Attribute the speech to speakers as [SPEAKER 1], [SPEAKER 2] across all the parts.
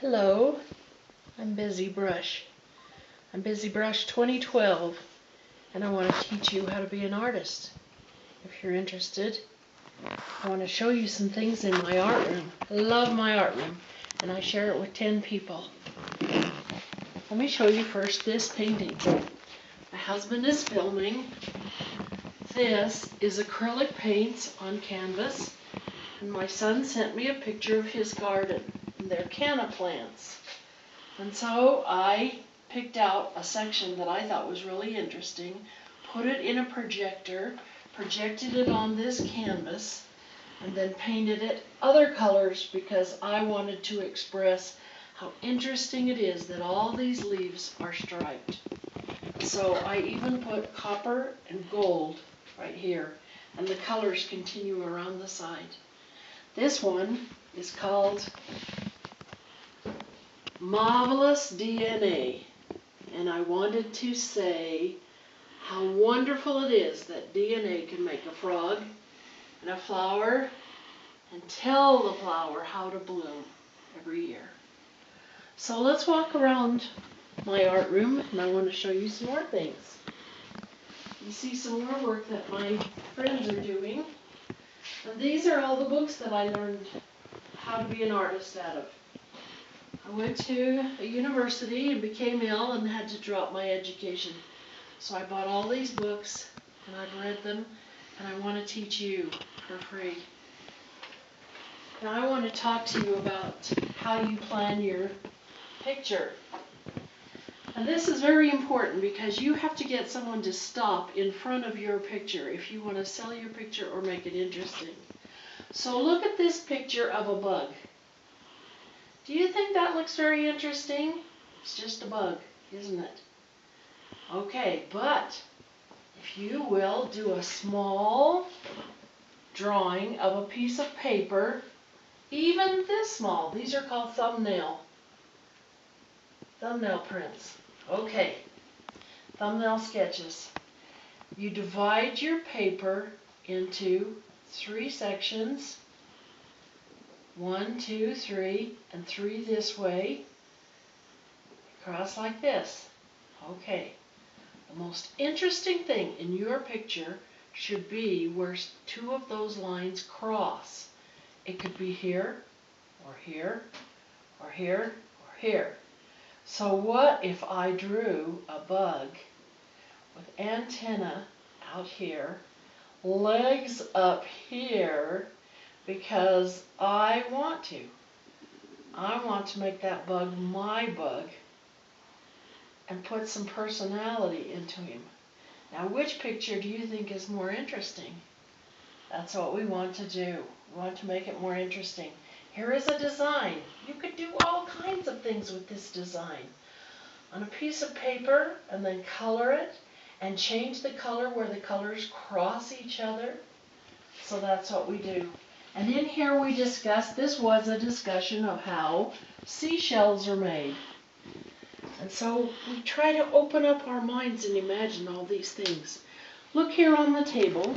[SPEAKER 1] Hello, I'm Busy Brush. I'm Busy Brush 2012, and I want to teach you how to be an artist. If you're interested, I want to show you some things in my art room. I love my art room, and I share it with 10 people. Let me show you first this painting. My husband is filming. This is acrylic paints on canvas, and my son sent me a picture of his garden. And they're canna plants. And so I picked out a section that I thought was really interesting, put it in a projector, projected it on this canvas, and then painted it other colors because I wanted to express how interesting it is that all these leaves are striped. So I even put copper and gold right here, and the colors continue around the side. This one is called Marvelous DNA, and I wanted to say how wonderful it is that DNA can make a frog and a flower and tell the flower how to bloom every year. So let's walk around my art room, and I want to show you some more things. You see some more work that my friends are doing, and these are all the books that I learned how to be an artist out of. I went to a university and became ill and had to drop my education. So I bought all these books and I've read them, and I want to teach you for free. Now I want to talk to you about how you plan your picture. And this is very important because you have to get someone to stop in front of your picture if you want to sell your picture or make it interesting. So look at this picture of a bug. Do you think that looks very interesting? It's just a bug, isn't it? Okay, but if you will do a small drawing of a piece of paper, even this small, these are called thumbnail prints. Okay, thumbnail sketches. You divide your paper into 3 sections. 1, 2, 3, and 3 this way, across like this. Okay. The most interesting thing in your picture should be where 2 of those lines cross. It could be here, or here, or here, or here. So what if I drew a bug with antenna out here, legs up here, because I want to. I want to make that bug my bug and put some personality into him. Now, which picture do you think is more interesting? That's what we want to do. We want to make it more interesting. Here is a design. You could do all kinds of things with this design. On a piece of paper, and then color it, and change the color where the colors cross each other. So that's what we do. And in here we discussed, this was a discussion of how seashells are made. And so we try to open up our minds and imagine all these things. Look here on the table.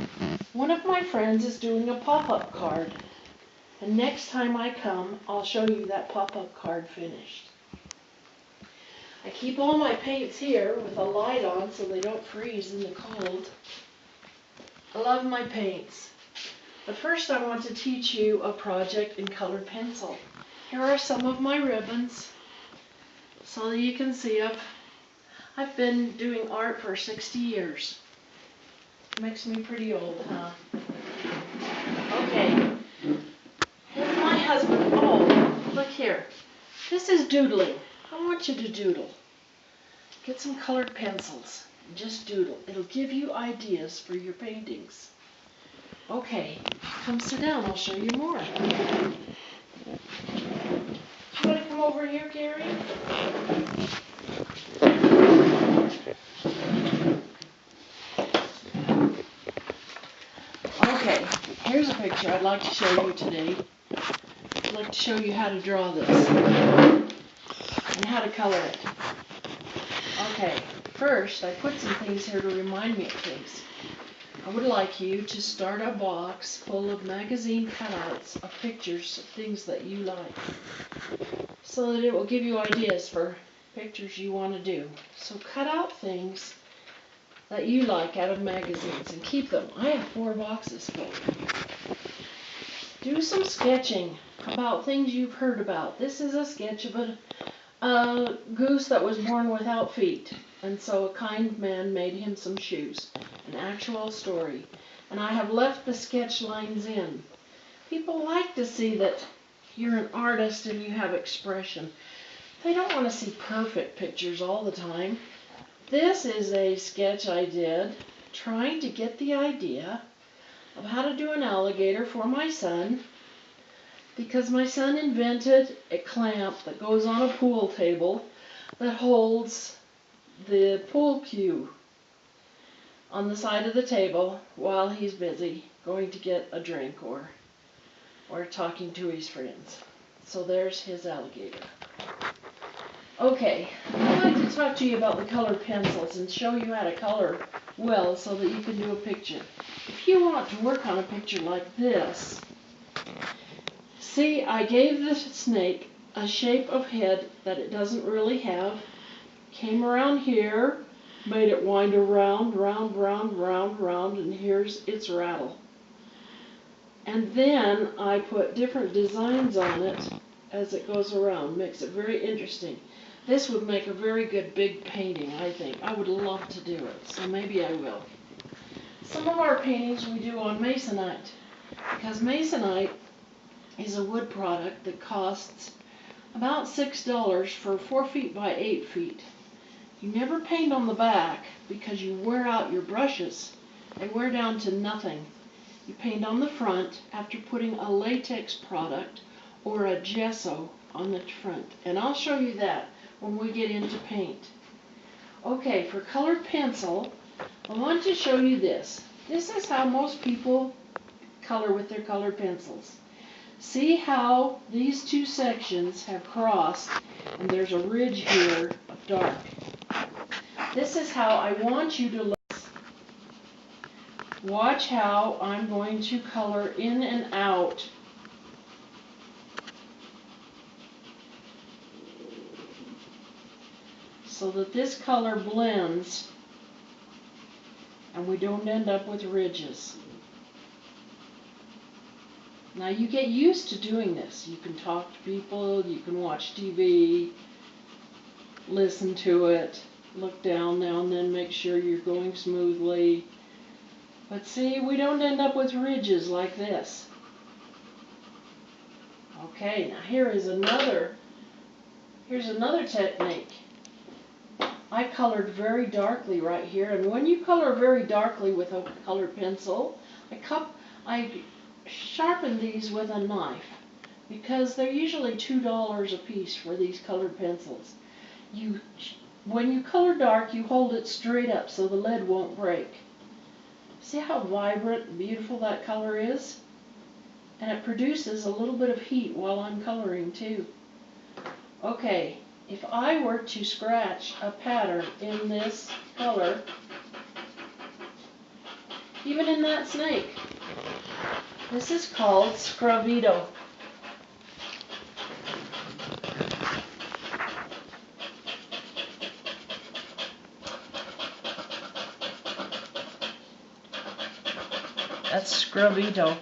[SPEAKER 1] One of my friends is doing a pop-up card. And next time I come, I'll show you that pop-up card finished. I keep all my paints here with a light on so they don't freeze in the cold. I love my paints. But first I want to teach you a project in colored pencil. Here are some of my ribbons so that you can see I've been doing art for 60 years. Makes me pretty old, huh? Okay. Here's my husband. Oh, look here. This is doodling. I want you to doodle. Get some colored pencils and just doodle. It'll give you ideas for your paintings. Okay, come sit down, I'll show you more. You want to come over here, Gary? Okay, here's a picture I'd like to show you today. I'd like to show you how to draw this and how to color it. Okay, first I put some things here to remind me of things. I would like you to start a box full of magazine cutouts of pictures of things that you like, so that it will give you ideas for pictures you want to do. So cut out things that you like out of magazines and keep them. I have 4 boxes full. Do some sketching about things you've heard about. This is a sketch of a goose that was born without feet, and so a kind man made him some shoes. An actual story. And I have left the sketch lines in. People like to see that you're an artist and you have expression. They don't want to see perfect pictures all the time. This is a sketch I did trying to get the idea of how to do an alligator for my son, because my son invented a clamp that goes on a pool table that holds the pool cue on the side of the table while he's busy going to get a drink or talking to his friends. So there's his alligator. Okay, I'd like to talk to you about the colored pencils and show you how to color well so that you can do a picture. If you want to work on a picture like this, see, I gave the snake a shape of head that it doesn't really have, came around here, made it wind around, round, round, round, round, and here's its rattle. And then I put different designs on it as it goes around, makes it very interesting. This would make a very good big painting, I think. I would love to do it, so maybe I will. Some of our paintings we do on masonite, because masonite is a wood product that costs about $6 for 4 feet by 8 feet. You never paint on the back because you wear out your brushes. They wear down to nothing. You paint on the front after putting a latex product or a gesso on the front. And I'll show you that when we get into paint. Okay, for colored pencil, I want to show you this. This is how most people color with their colored pencils. See how these 2 sections have crossed and there's a ridge here of dark. This is how I want you to look. Watch how I'm going to color in and out. So that this color blends and we don't end up with ridges. Now you get used to doing this. You can talk to people, you can watch TV, listen to it, look down now and then, make sure you're going smoothly. But see, we don't end up with ridges like this. Okay, now here's another technique. I colored very darkly right here, and when you color very darkly with a colored pencil, I sharpen these with a knife, because they're usually $2 a piece for these colored pencils. When you color dark, you hold it straight up so the lead won't break. See how vibrant and beautiful that color is? And it produces a little bit of heat while I'm coloring too. Okay, if I were to scratch a pattern in this color, even in that snake, this is called Scravito. That's Scravito.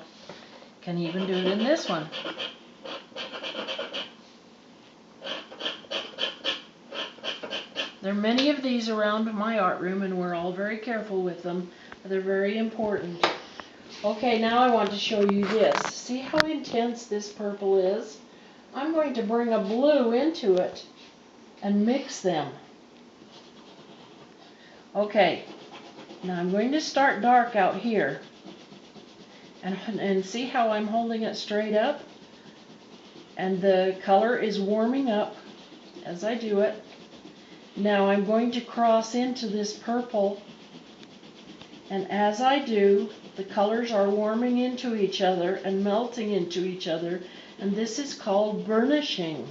[SPEAKER 1] Can even do it in this one. There are many of these around my art room, and we're all very careful with them. They're very important. Okay, now I want to show you this. See how intense this purple is? I'm going to bring a blue into it and mix them. Okay, now I'm going to start dark out here. And see how I'm holding it straight up? And the color is warming up as I do it. Now I'm going to cross into this purple, and as I do, the colors are warming into each other and melting into each other, and this is called burnishing.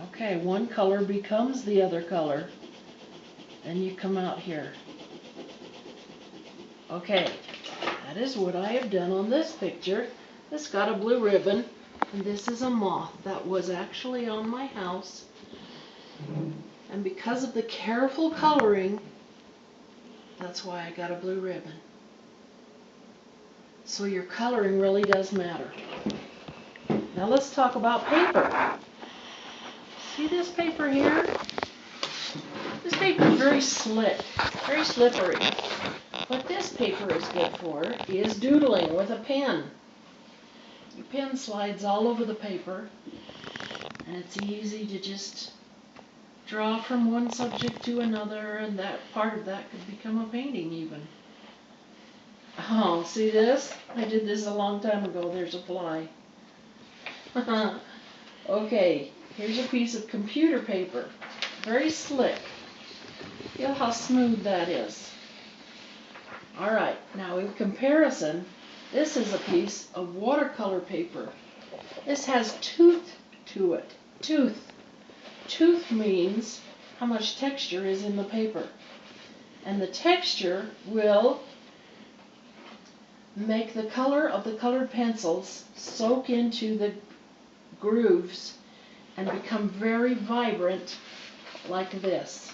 [SPEAKER 1] Okay, one color becomes the other color. Then you come out here. Okay, that is what I have done on this picture. This got a blue ribbon, and this is a moth that was actually on my house. And because of the careful coloring, that's why I got a blue ribbon. So your coloring really does matter. Now let's talk about paper. See this paper here? This paper is very slick, very slippery. What this paper is good for is doodling with a pen. Your pen slides all over the paper, and it's easy to just draw from one subject to another, and that part of that could become a painting even. Oh, see this? I did this a long time ago. There's a fly. Okay, here's a piece of computer paper. Very slick. Feel how smooth that is. Alright, now in comparison, this is a piece of watercolor paper. This has tooth to it. Tooth. Tooth means how much texture is in the paper. And the texture will make the color of the colored pencils soak into the grooves and become very vibrant like this.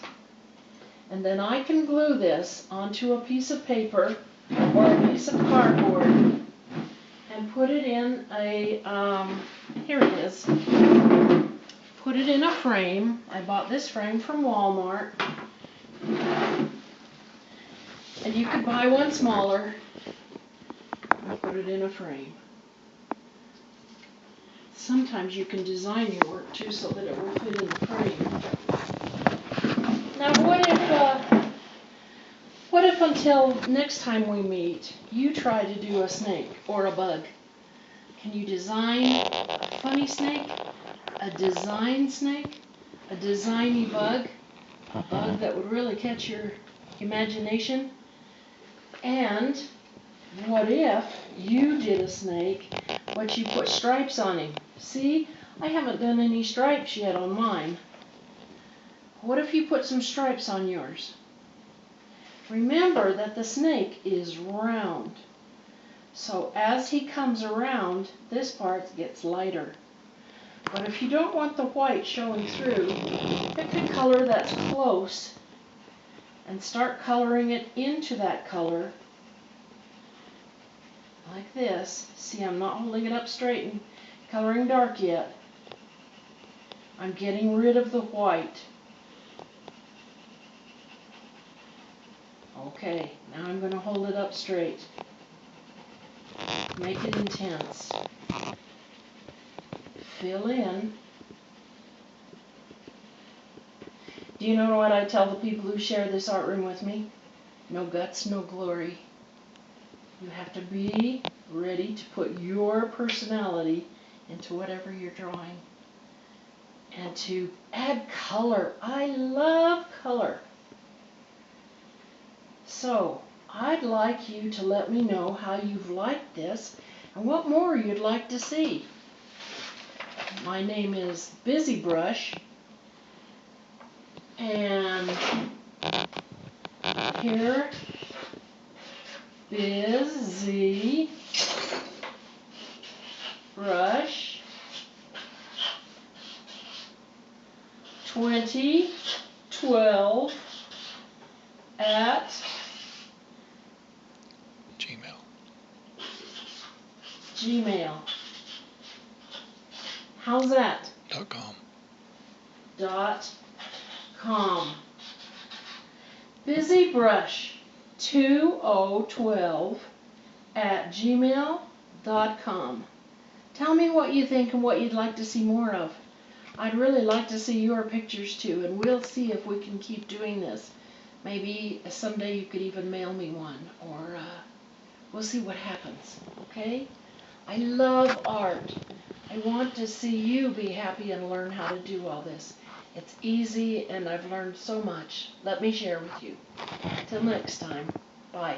[SPEAKER 1] And then I can glue this onto a piece of paper or a piece of cardboard and put it in a, here it is, put it in a frame. I bought this frame from Walmart. And you could buy one smaller and put it in a frame. Sometimes you can design your work too so that it will fit in the frame. Now what if until next time we meet, you try to do a snake or a bug? Can you design a funny snake? A design snake? A designy bug? A bug that would really catch your imagination? And what if you did a snake, but you put stripes on him? See, I haven't done any stripes yet on mine. What if you put some stripes on yours? Remember that the snake is round. So as he comes around, this part gets lighter. But if you don't want the white showing through, pick a color that's close and start coloring it into that color like this. See, I'm not holding it up straight and coloring dark yet. I'm getting rid of the white. Okay, now I'm going to hold it up straight. Make it intense. Fill in. Do you know what I tell the people who share this art room with me? No guts, no glory. You have to be ready to put your personality into whatever you're drawing. And to add color. I love color. So, I'd like you to let me know how you've liked this and what more you'd like to see. My name is Busy Brush, and here, Busy Brush 2012 at Gmail. How's that? .com. BusyBrush 2012 at gmail.com. Tell me what you think and what you'd like to see more of. I'd really like to see your pictures too, and we'll see if we can keep doing this. Maybe someday you could even mail me one, or we'll see what happens, okay? I love art. I want to see you be happy and learn how to do all this. It's easy, and I've learned so much. Let me share with you. Till next time, bye.